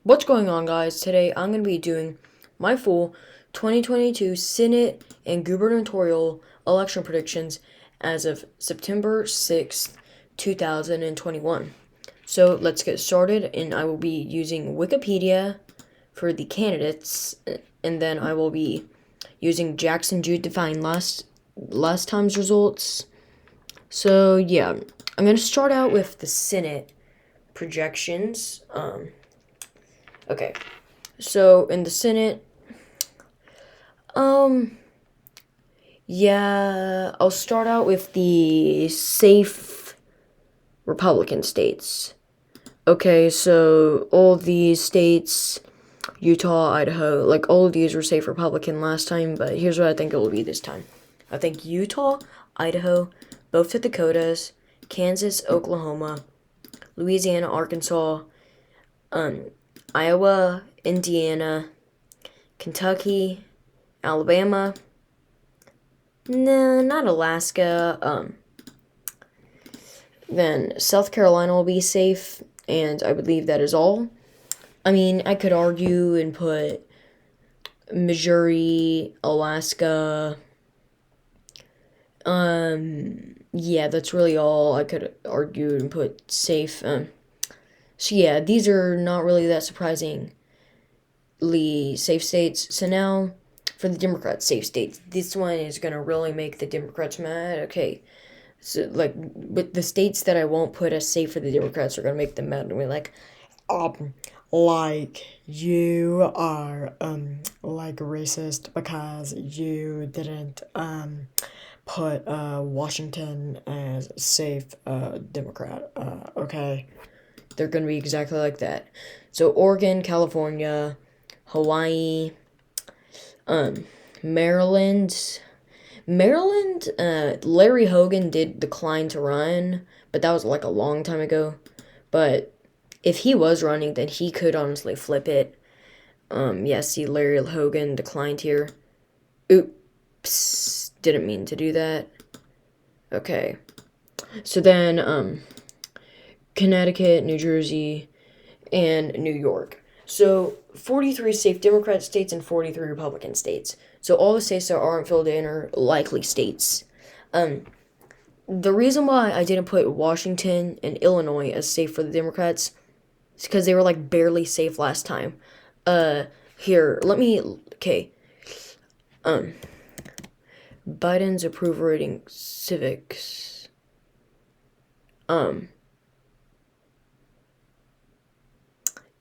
What's going on, guys? Today I'm going to be doing my full 2022 Senate and gubernatorial election predictions as of September 6th, 2021. So let's get started, and I will be using Wikipedia for the candidates, and then I will be using Jackson Jude to find last time's results. So yeah, I'm going to start out with the Senate projections. Okay, so in the Senate, yeah, I'll start out with the safe Republican states. Okay, so all these states, Utah, Idaho, like all of these were safe Republican last time, but here's what I think it will be this time. I think Utah, Idaho, both the Dakotas, Kansas, Oklahoma, Louisiana, Arkansas, Iowa, Indiana, Kentucky, Alabama, no, not Alaska, then South Carolina will be safe, and I believe that is all. I mean, I could argue and put Missouri, Alaska, yeah, that's really all I could argue and put safe. So yeah, these are not really that surprisingly safe states. So now for the Democrats' safe states, this one is gonna really make the Democrats mad. Okay, so but the states that I won't put as safe for the Democrats are gonna make them mad. And we're like you are like racist because you didn't put Washington as safe Democrat. Okay, they're gonna be exactly like that. So Oregon, California, Hawaii, Maryland. Larry Hogan did decline to run, but that was like a long time ago. But if he was running, then he could honestly flip it. Yeah, see, Larry Hogan declined here. Oops, didn't mean to do that. Okay. So then, Connecticut, New Jersey, and New York. So 43 safe Democrat states and 43 Republican states. So all the states that aren't filled in are likely states. The reason why I didn't put Washington and Illinois as safe for the Democrats is because they were like barely safe last time. Here, okay. Biden's approval rating civics.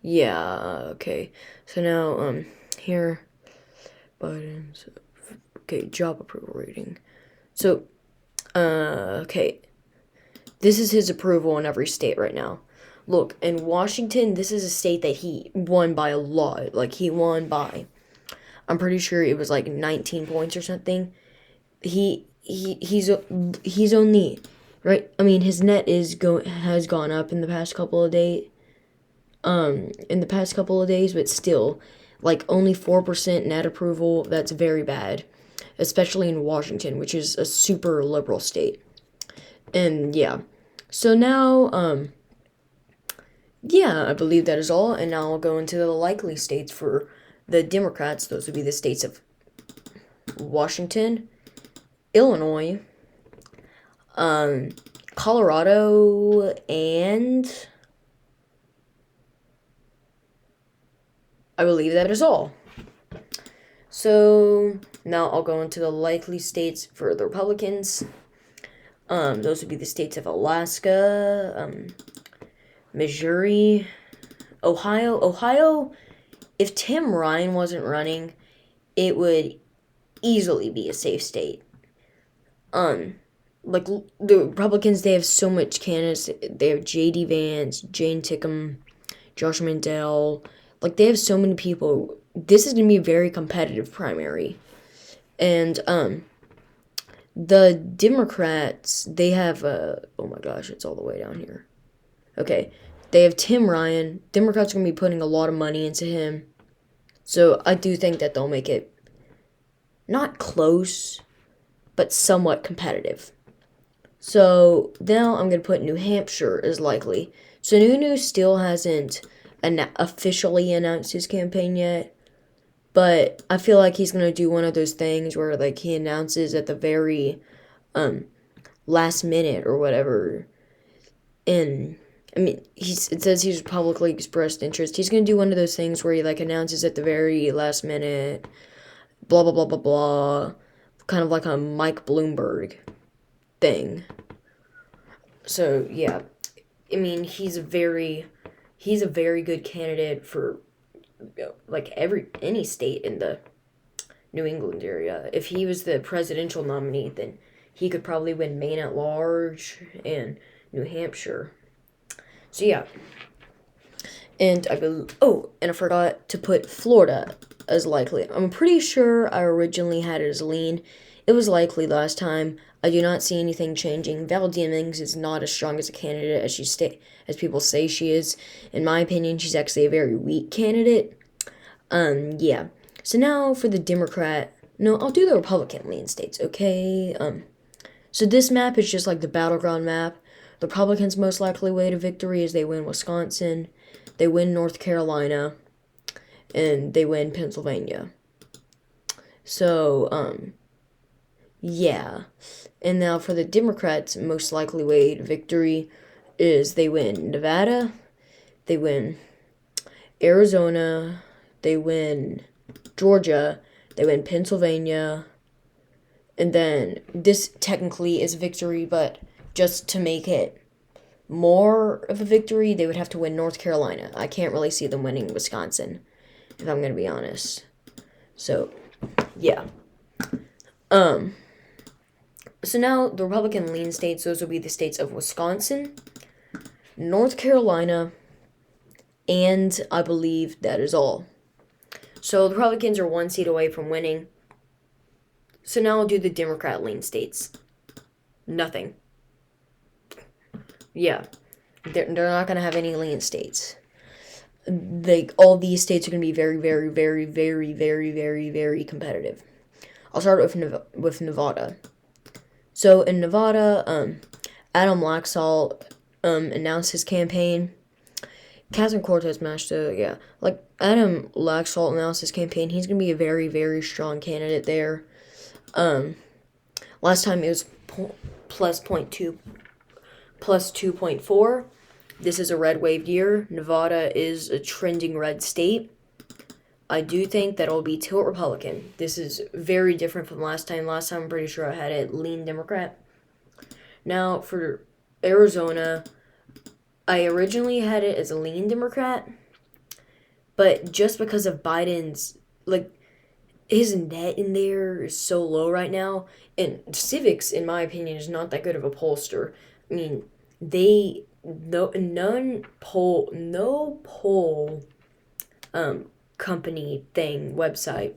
Yeah, okay. So now, here, Biden's, okay, job approval rating. So, okay. This is his approval in every state right now. Look, in Washington, this is a state that he won by a lot. Like, he won by, I'm pretty sure it was like 19 points or something. He's only, right? I mean, his net has gone up in the past couple of days. But still, like only 4% net approval. That's very bad, especially in Washington, which is a super liberal state. And yeah, so now, yeah, I believe that is all. And now I'll go into the likely states for the Democrats. Those would be the states of Washington, Illinois, Colorado, and I believe that is all. So now I'll go into the likely states for the Republicans. Those would be the states of Alaska, Missouri, Ohio. Ohio, if Tim Ryan wasn't running, it would easily be a safe state. Like the Republicans, they have so much candidates. They have J.D. Vance, Jane Tickham, Josh Mandel. Like, they have so many people. This is going to be a very competitive primary. And, the Democrats, they have, oh my gosh, it's all the way down here. Okay, they have Tim Ryan. Democrats are going to be putting a lot of money into him. So, I do think that they'll make it not close, but somewhat competitive. So, now I'm going to put New Hampshire as likely. So, New still hasn't officially announced his campaign yet. But I feel like he's going to do one of those things where, like, he announces at the very last minute or whatever. And, I mean, it says he's publicly expressed interest. He's going to do one of those things where he, like, announces at the very last minute, blah, blah, blah, blah, blah. Kind of like a Mike Bloomberg thing. So, yeah. I mean, he's a very good candidate for, like, any state in the New England area. If he was the presidential nominee, then he could probably win Maine at large and New Hampshire. So yeah. And I forgot to put Florida as likely. I'm pretty sure I originally had it as lean. It was likely last time. I do not see anything changing. Val Demings is not as strong as a candidate as people say she is. In my opinion, she's actually a very weak candidate. Yeah. So now for the Democrat. No, I'll do the Republican lean states, okay? So this map is just like the battleground map. The Republicans' most likely way to victory is they win Wisconsin, they win North Carolina, and they win Pennsylvania. So, yeah. And now for the Democrats' most likely way to victory is they win Nevada, they win Arizona, they win Georgia, they win Pennsylvania, and then this technically is victory, but just to make it more of a victory, they would have to win North Carolina. I can't really see them winning Wisconsin, if I'm going to be honest. So, yeah. So now the Republican lean states, those will be the states of Wisconsin, North Carolina, and I believe that is all. So the Republicans are 1 seat away from winning. So now I'll do the Democrat lean states. Nothing. Yeah. They're not going to have any lean states. All these states are going to be very, very, very, very, very, very, very competitive. I'll start with Nevada. So in Nevada, Adam Laxalt announced his campaign. Catherine Cortez matched Adam Laxalt announced his campaign. He's going to be a very, very strong candidate there. Last time it was plus 2.4. This is a red wave year. Nevada is a trending red state. I do think that it'll be tilt Republican. This is very different from last time. Last time I'm pretty sure I had it lean Democrat. Now for Arizona, I originally had it as a lean Democrat, but just because of Biden's, his net in there is so low right now, and Civics, in my opinion, is not that good of a pollster. I mean, no poll company thing website,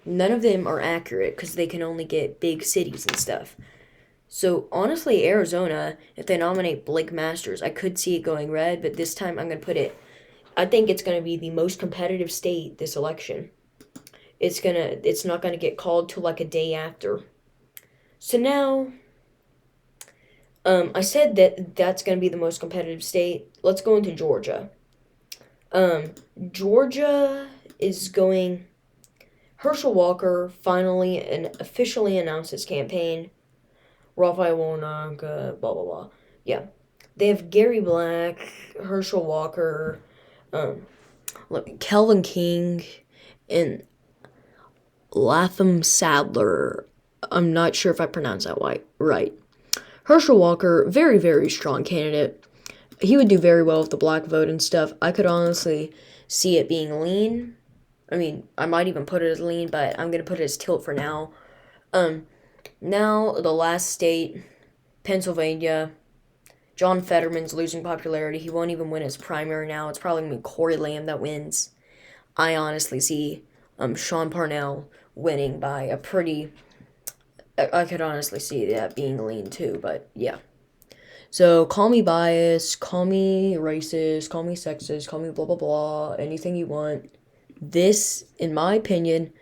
none of them are accurate because they can only get big cities and stuff. So honestly, Arizona, if they nominate Blake Masters, I could see it going red, but this time I'm going to put it, I think it's going to be the most competitive state this election. It's not going to get called till like a day after. So now, I said that's going to be the most competitive state. Let's go into Georgia. Georgia is going, Herschel Walker finally and officially announced his campaign. Raphael Warnock, blah, blah, blah. Yeah. They have Gary Black, Herschel Walker, Kelvin King, and Latham Sadler. I'm not sure if I pronounced that right. Herschel Walker, very, very strong candidate. He would do very well with the black vote and stuff. I could honestly see it being lean. I mean, I might even put it as lean, but I'm going to put it as tilt for now. Now, the last state, Pennsylvania. John Fetterman's losing popularity. He won't even win his primary now. It's probably going to be Corey Lamb that wins. I honestly see Sean Parnell winning by a pretty... I could honestly see that being lean too, but yeah. So, call me biased, call me racist, call me sexist, call me blah blah blah, anything you want. This, in my opinion,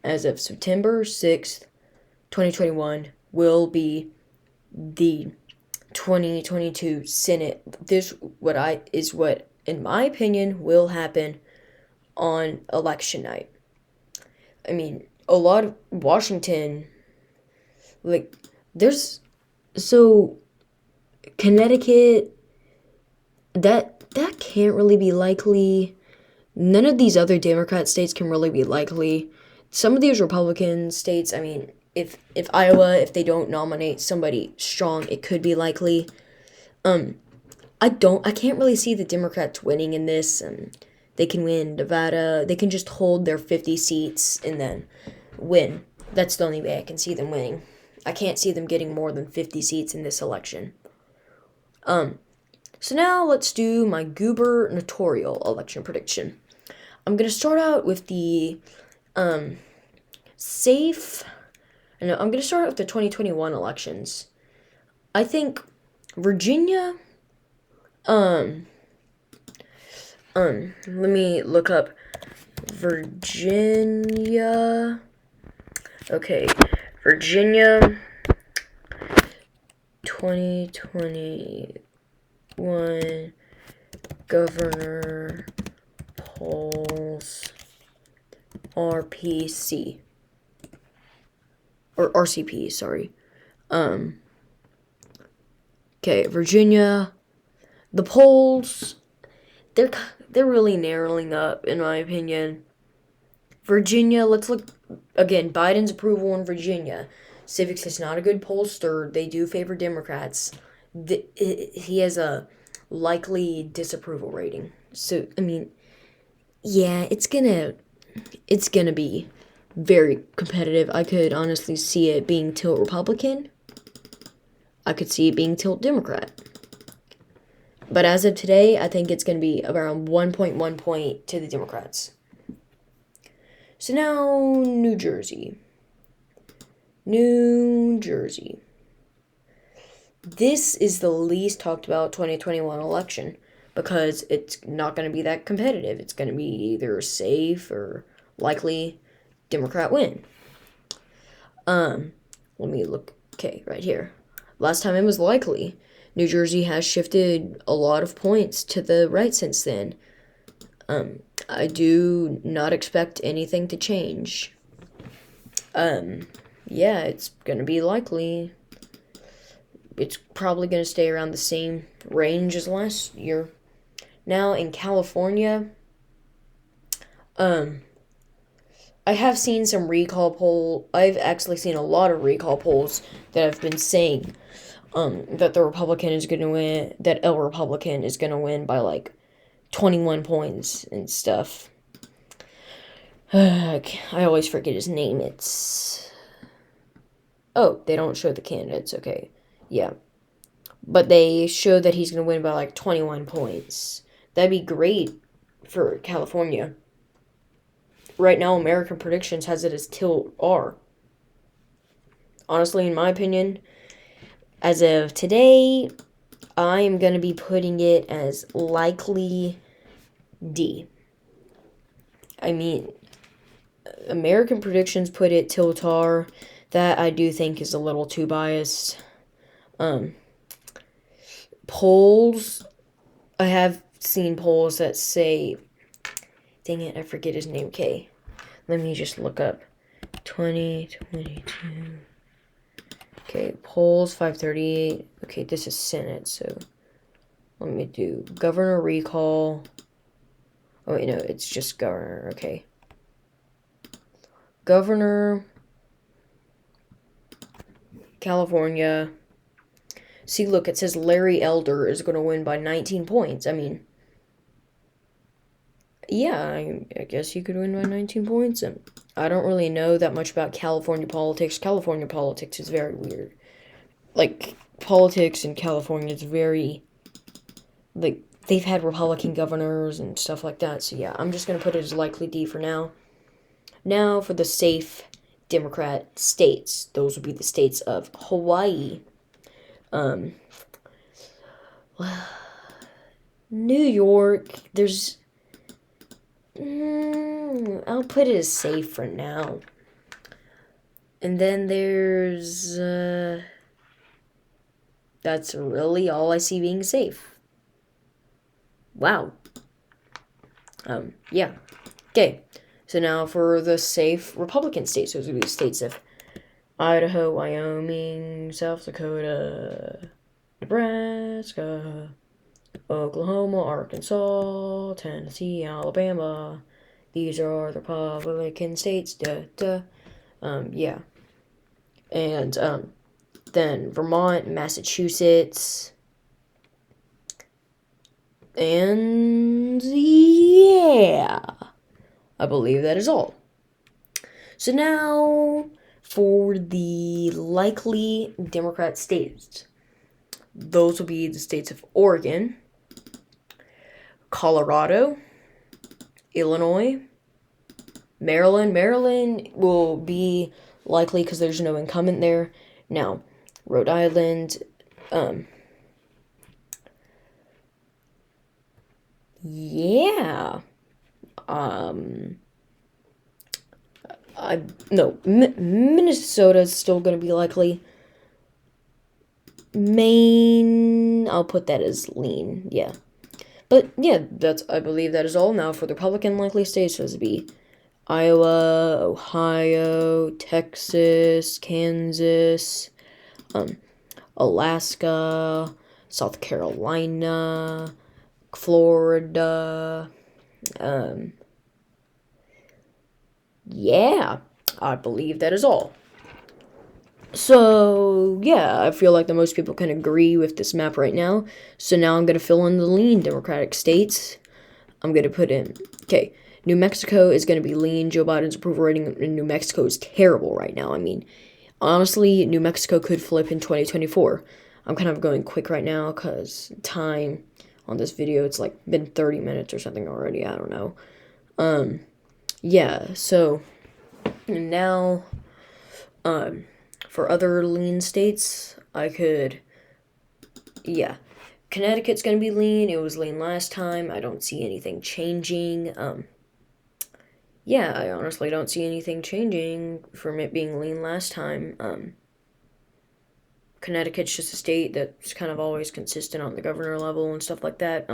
as of September 6th, 2021, will be the 2022 Senate. This is what in my opinion, will happen on election night. I mean, a lot of Washington, like, there's, so, Connecticut, that can't really be likely. None of these other Democrat states can really be likely. Some of these Republican states, I mean, if Iowa, if they don't nominate somebody strong, it could be likely. I can't really see the Democrats winning in this. They can win Nevada. They can just hold their 50 seats and then win. That's the only way I can see them winning. I can't see them getting more than 50 seats in this election. So now let's do my gubernatorial election prediction. I'm gonna start out with the safe. No, I'm gonna start with the 2021 elections. I think Virginia. Let me look up Virginia. Okay, Virginia 2021 governor polls RPC or RCP, sorry. Okay, Virginia, the polls, they're really narrowing up in my opinion. Virginia, let's look again. Biden's approval in Virginia. Civics is not a good pollster. They do favor Democrats. He has a likely disapproval rating. So I mean, yeah, it's gonna be very competitive. I could honestly see it being tilt Republican. I could see it being tilt Democrat. But as of today, I think it's going to be around 1.1 point to the Democrats. So now, New Jersey. New Jersey. This is the least talked about 2021 election because it's not going to be that competitive. It's going to be either safe or likely Democrat win. Let me look. Okay, right here. Last time it was likely. New Jersey has shifted a lot of points to the right since then. I do not expect anything to change. Yeah, it's gonna be likely. It's probably gonna stay around the same range as last year. Now in California, I have seen some recall poll. I've actually seen a lot of recall polls that have been saying that the Republican is going to win, that a Republican is going to win by like 21 points and stuff. I always forget his name. Oh, they don't show the candidates. Okay. Yeah. But they show that he's going to win by like 21 points. That'd be great for California. Right now, American Predictions has it as tilt R. Honestly, in my opinion, as of today, I am going to be putting it as likely D. I mean, American Predictions put it tilt R. That I do think is a little too biased. Polls, I have seen polls that say, dang it, I forget his name, K. Let me just look up 2022. Okay, polls 538. Okay, this is Senate, so let me do governor recall. Oh, wait, no, it's just governor. Okay. Governor, California. See, look, it says Larry Elder is going to win by 19 points. I mean, yeah, I guess you could win by 19 points. And I don't really know that much about California politics. California politics is very weird. Like, politics in California is very, like, they've had Republican governors and stuff like that. So, yeah, I'm just going to put it as likely D for now. Now, for the safe Democrat states. Those would be the states of Hawaii, New York. There's I'll put it as safe for now. And then there's that's really all I see being safe. Wow. Yeah. Okay. So now for the safe Republican states. Those would be the states of Idaho, Wyoming, South Dakota, Nebraska, Oklahoma, Arkansas, Tennessee, Alabama. These are the Republican states. Duh, duh. Yeah. And, then Vermont, Massachusetts, and yeah. I believe that is all. So now for the likely Democrat states. Those will be the states of Oregon, Colorado, Illinois, Maryland. Maryland will be likely because there's no incumbent there. Now, Rhode Island, yeah. Minnesota's still going to be likely. Maine, I'll put that as lean, yeah. But yeah, I believe that is all now for the Republican likely states. So this would be Iowa, Ohio, Texas, Kansas, Alaska, South Carolina, Florida. Yeah, I believe that is all. So, yeah, I feel like the most people can agree with this map right now. So now I'm going to fill in the lean Democratic states. I'm going to put in, okay, New Mexico is going to be lean. Joe Biden's approval rating in New Mexico is terrible right now. I mean, honestly, New Mexico could flip in 2024. I'm kind of going quick right now because time on this video, it's like been 30 minutes or something already. I don't know. Yeah, so now, for other lean states, I could, yeah. Connecticut's gonna be lean. It was lean last time. I don't see anything changing. Yeah, I honestly don't see anything changing from it being lean last time. Connecticut's just a state that's kind of always consistent on the governor level and stuff like that.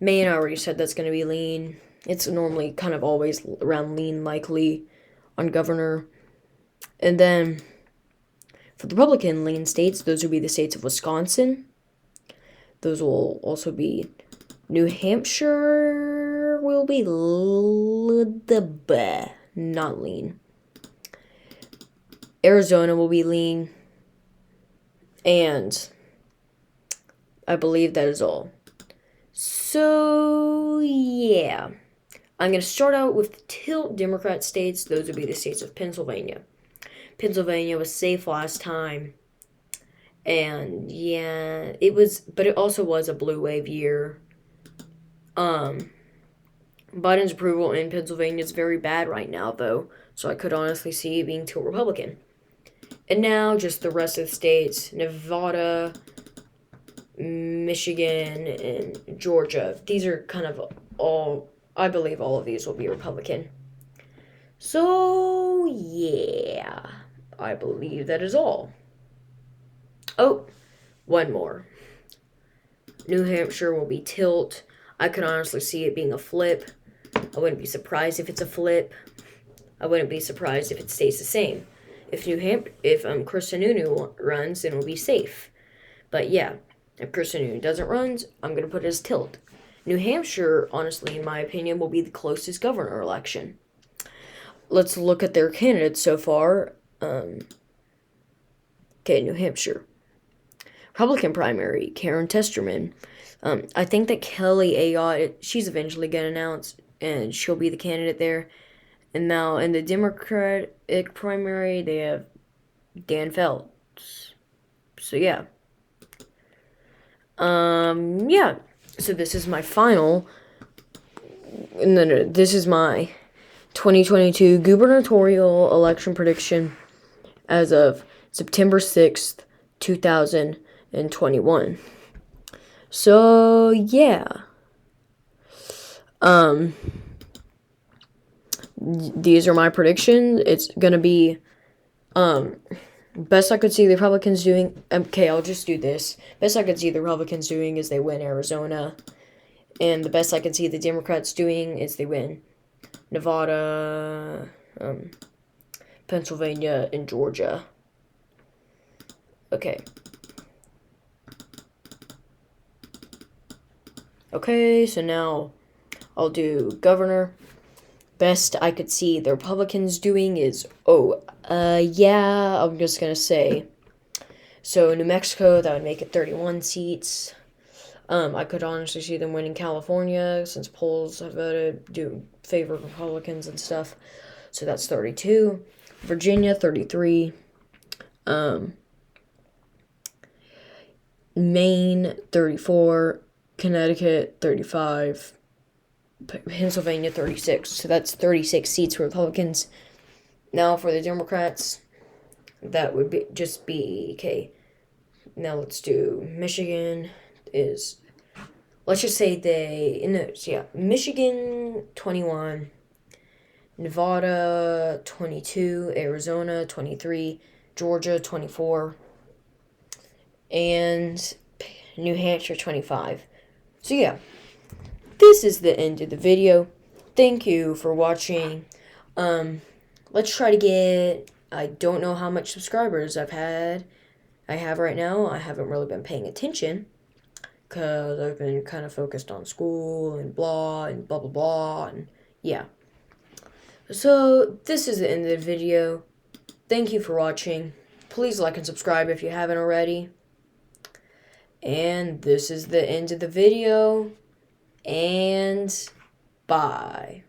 Maine, I already said that's gonna be lean. It's normally kind of always around lean likely on governor. And then for the Republican lean states, those would be the states of Wisconsin. Those will also be New Hampshire will be not lean. Arizona will be lean. And I believe that is all. So, yeah. I'm going to start out with the tilt Democrat states. Those would be the states of Pennsylvania. Pennsylvania was safe last time. And yeah, but it also was a blue wave year. Biden's approval in Pennsylvania is very bad right now, though, so I could honestly see it being tilt Republican. And now, just the rest of the states, Nevada, Michigan, and Georgia. These are kind of all, I believe all of these will be Republican. So, yeah, I believe that is all. Oh, one more. New Hampshire will be tilt. I could honestly see it being a flip. I wouldn't be surprised if it's a flip. I wouldn't be surprised if it stays the same. If Chris Sununu runs, then we'll be safe. But yeah, if Chris Sununu doesn't run, I'm going to put it as tilt. New Hampshire, honestly, in my opinion, will be the closest governor election. Let's look at their candidates so far. Okay, New Hampshire. Republican primary, Karen Testerman. I think that Kelly Ayotte, she's eventually going to announce, and she'll be the candidate there. And now in the Democratic primary, they have Dan Phelps. So yeah. Yeah. So this is my final. No, this is my 2022 gubernatorial election prediction as of September 6th, 2021. So, yeah. These are my predictions. It's gonna be, best I could see the Republicans doing, okay, I'll just do this. Best I could see the Republicans doing is they win Arizona, And the best I can see the Democrats doing is they win Nevada, Pennsylvania, and Georgia. Okay. Okay, so now I'll do governor. Best I could see the Republicans doing is, yeah, I'm just gonna say. So New Mexico, that would make it 31 seats. I could honestly see them winning California since polls have voted do favor Republicans and stuff. So that's 32. Virginia, 33. Maine, 34. Connecticut, 35. Pennsylvania, 36. So that's 36 seats for Republicans. Now for the Democrats, that would be okay. Now let's do Michigan is, let's just say Michigan 21, Nevada 22, Arizona 23, Georgia 24, and New Hampshire 25. So yeah, this is the end of the video. Thank you for watching. Let's try to get, I don't know how much subscribers I have right now. I haven't really been paying attention because I've been kind of focused on school and blah blah blah, and yeah. So this is the end of the video. Thank you for watching. Please like and subscribe if you haven't already. And this is the end of the video. And bye.